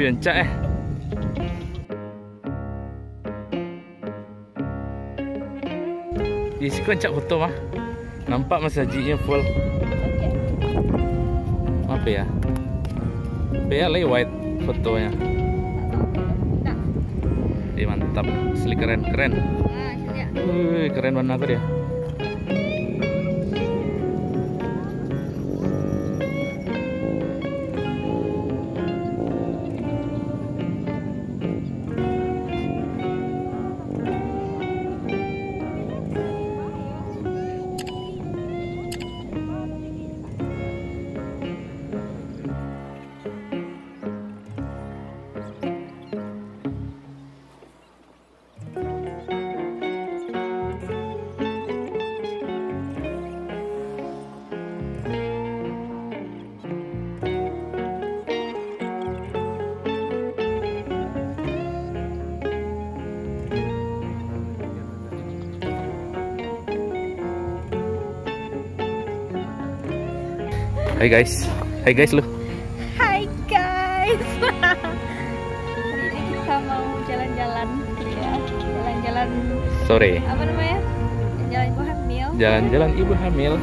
Encak Isi ko encak foto mah. Nampak masajinya full. Apa ya? Ya lewat fotonya. Mantap, asli keren. Wih, keren warna apa dia? Hai guys lu. Hai guys. Hari ini kita mau jalan-jalan ya, jalan-jalan sore. Apa namanya? Jalan ibu hamil. Jalan-jalan ibu hamil.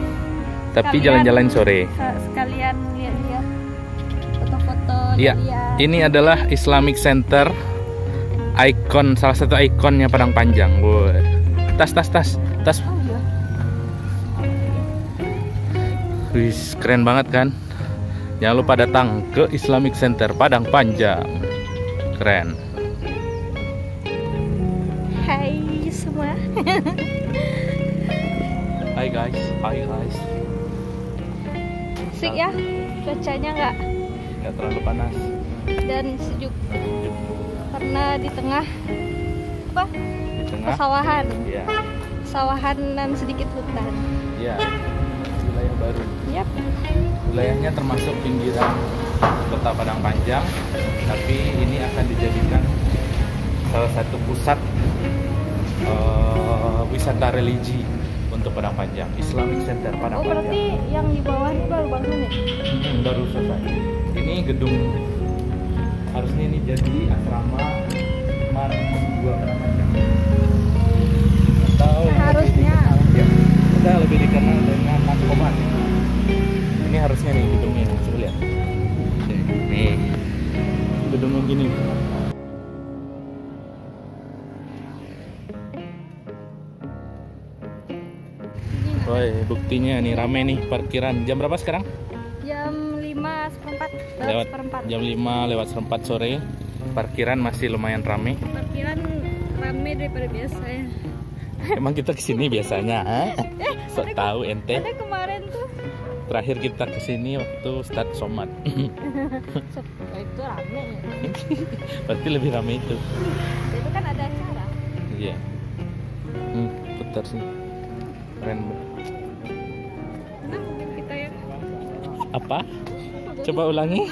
Tapi jalan-jalan sore. Sekalian lihat-lihat foto-foto. Iya. Ini adalah Islamic Center. Ikon, salah satu ikonnya Padang Panjang. Woi. Tas. Oh, iya. Wih, keren banget kan? Jangan lupa datang ke Islamic Center Padang Panjang. Keren. Hai semua. Hai guys. Asik ya, cuacanya nggak terlalu panas dan sejuk. Karena di tengah pesawahan. Iya. Pesawahan dan sedikit hutan. Iya. Wilayah baru. Yap. Wilayahnya termasuk pinggiran Kota Padang Panjang, tapi ini akan dijadikan salah satu pusat wisata religi untuk Padang Panjang. Islamic Center Padang Panjang. Oh, berarti yang di bawah ini baru bangun ya? Baru selesai. Ini gedung, harusnya ini jadi asrama Gua Padang Panjang. Atau harusnya kita lebih dikenal dengan Nakoban. Ini harusnya nih gedungnya, coba lihat. Nih, gedung yang gini. Woi, buktinya nih rame nih parkiran. Jam berapa sekarang? Jam 5:04. Jam 5 lewat 4 sore. Parkiran masih lumayan rame. Parkiran rame daripada biasanya. Emang kita kesini biasanya, sok tahu ente. Ada kemarin tuh. Terakhir kita kesini waktu start Somad. Itu rame ya. Berarti lebih rame itu. Itu kan ada acara. Iya. Putar sih. Keren banget. Nah, mungkin kita ya. Apa? Coba ulangi.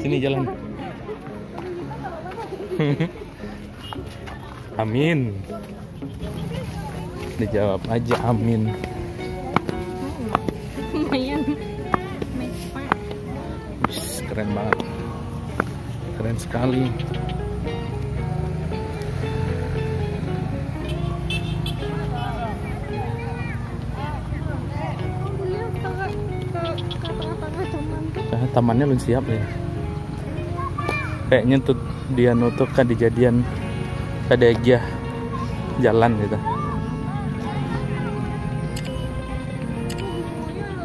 Sini jalan. Amin. Dijawab aja amin. Lumayan. Keren banget. Keren sekali. Tamannya belum siap ya. Kayaknya tuh dia nutup kan dijadian kadegia jalan gitu.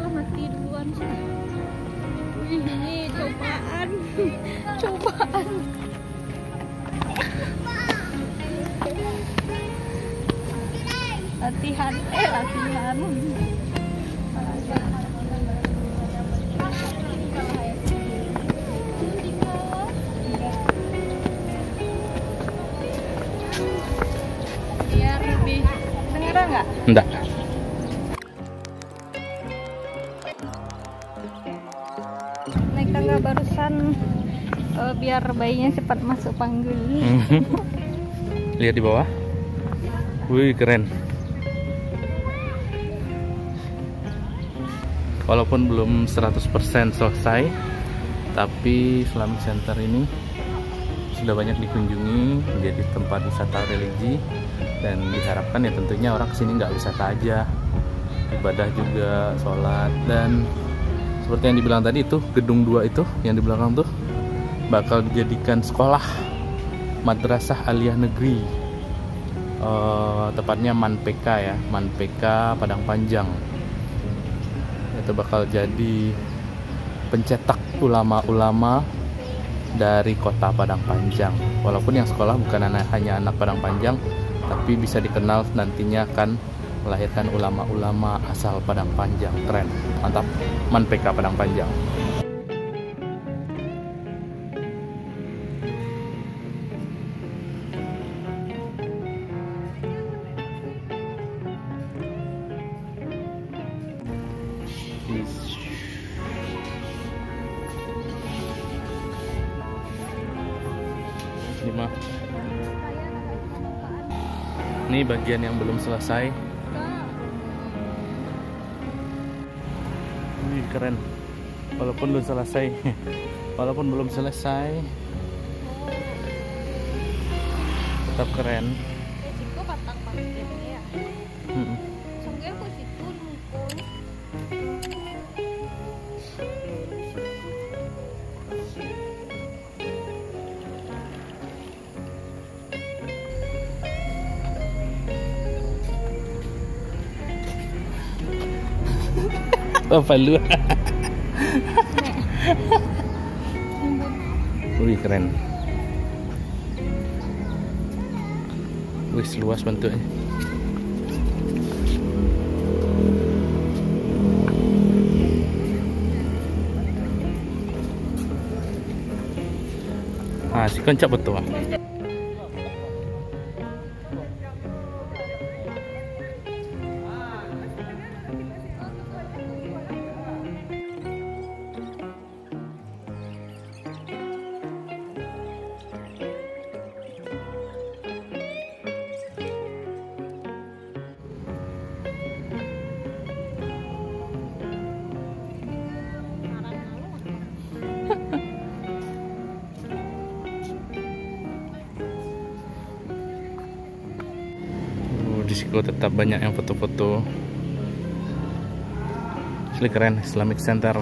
Mati duluan sih. Ini cobaan. Latihan. Biar lebih dengeran nggak? Enggak. Naik tangga barusan biar bayinya cepat masuk panggul. Lihat di bawah. Wih, keren. Walaupun belum 100% selesai, tapi Islamic Center ini sudah banyak dikunjungi, menjadi tempat wisata religi, dan diharapkan ya tentunya orang kesini nggak wisata aja, ibadah juga, sholat. Dan seperti yang dibilang tadi, itu gedung 2 itu yang di belakang tuh bakal dijadikan sekolah madrasah aliyah negeri, tepatnya MANPK ya, MANPK Padang Panjang. Itu bakal jadi pencetak ulama-ulama dari kota Padang Panjang. Walaupun yang sekolah bukan hanya anak Padang Panjang, tapi bisa dikenal nantinya akan melahirkan ulama-ulama asal Padang Panjang. Keren, mantap, MANPK Padang Panjang. Ini bagian yang belum selesai. Ini keren. Walaupun belum selesai. Walaupun belum selesai, tetap keren. Apa lu? Wih, keren. Wih, luas bentuknya. Ah, si koncak betul. Di situ tetap banyak yang foto-foto. Asli keren, Islamic Center.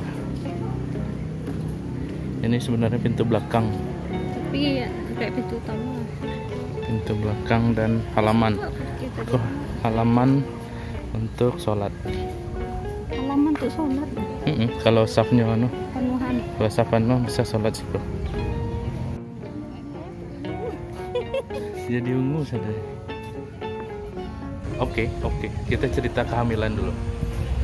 Ini sebenarnya pintu belakang. Tapi ya kayak pintu utama. Pintu belakang dan halaman. Oh, halaman untuk sholat. Halaman untuk sholat. Kalau safnya anu, Penuhan. kalau saf anu bisa sholat situ. Jadi ungu saja. Oke, kita cerita kehamilan dulu.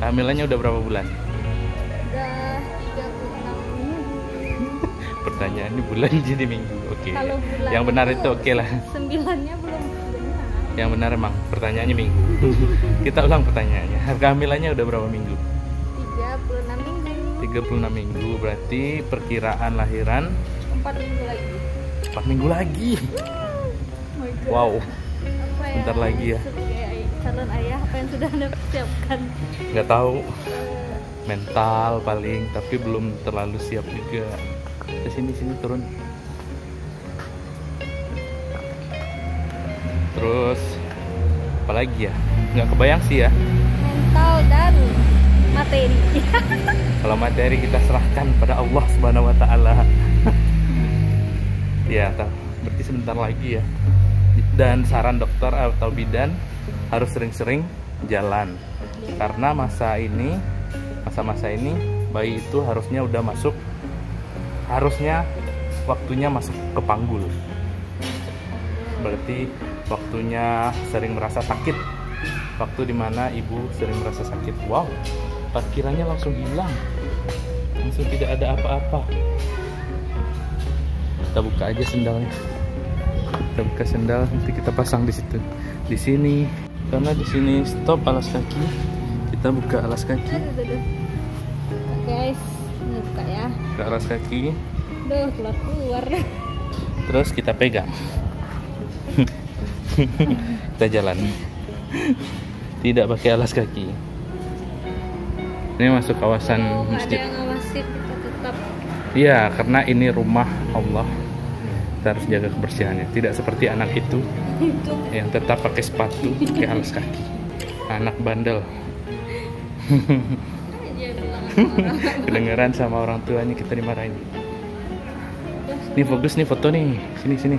Kehamilannya udah berapa bulan? Udah 36 minggu. Pertanyaannya bulan jadi minggu. Oke. Kalau bulan Yang benar itu oke lah. 9-nya belum benar. Yang benar emang pertanyaannya minggu. Kita ulang pertanyaannya. Kehamilannya udah berapa minggu? 36 minggu. 36 minggu, berarti perkiraan lahiran 4 minggu lagi. 4 minggu lagi. Oh my God. Wow. Apa ya? Bentar lagi ya. Sebagai calon ayah, apa yang sudah Anda persiapkan? Nggak tahu. Mental paling, tapi belum terlalu siap juga. Ke sini turun. Terus apalagi ya? Nggak kebayang sih ya. Mental dan materi. Kalau materi kita serahkan pada Allah Subhanahu wa taala. Ya, berarti sebentar lagi ya. Dan saran dokter atau bidan harus sering-sering jalan. Karena masa-masa ini bayi itu harusnya waktunya masuk ke panggul. Berarti waktunya sering merasa sakit. Waktu dimana ibu sering merasa sakit. Wow, parkirannya langsung hilang. Langsung tidak ada apa-apa. Kita buka aja sendalnya. Kita buka sendal, nanti kita pasang di situ. Di sini, karena di sini stop alas kaki. Kita buka alas kaki. Guys, ini buka ya. Buka alas kaki. Duh, keluar. Terus kita pegang. Kita jalan. Tidak pakai alas kaki. Ini masuk kawasan masjid. Ada yang ngawasin, kita tetap. Iya, karena ini rumah Allah. Kita harus jaga kebersihannya. Tidak seperti anak itu yang tetap pakai sepatu, pakai alas kaki. Anak bandel. Kedengeran sama orang tuanya kita dimarahin. Nih fokus nih foto nih. Sini sini.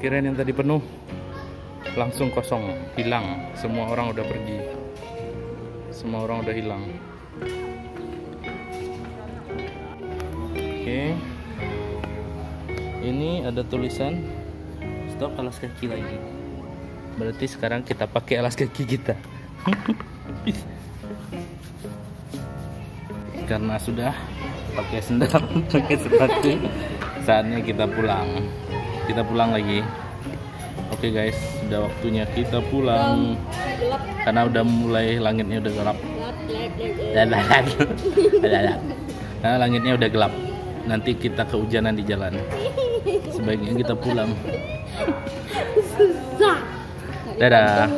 Kirain yang tadi penuh langsung kosong, hilang. Semua orang udah pergi. Semua orang udah hilang. Oke. Ini ada tulisan stop alas kaki lagi. Berarti sekarang kita pakai alas kaki kita. Karena sudah pakai sendal, pakai sepatu, saatnya kita pulang. Kita pulang lagi. Oke guys, sudah waktunya kita pulang. Karena udah mulai langitnya udah gelap. Karena langitnya udah gelap. Nanti kita kehujanan di jalan. Sebaiknya kita pulang. Dadah.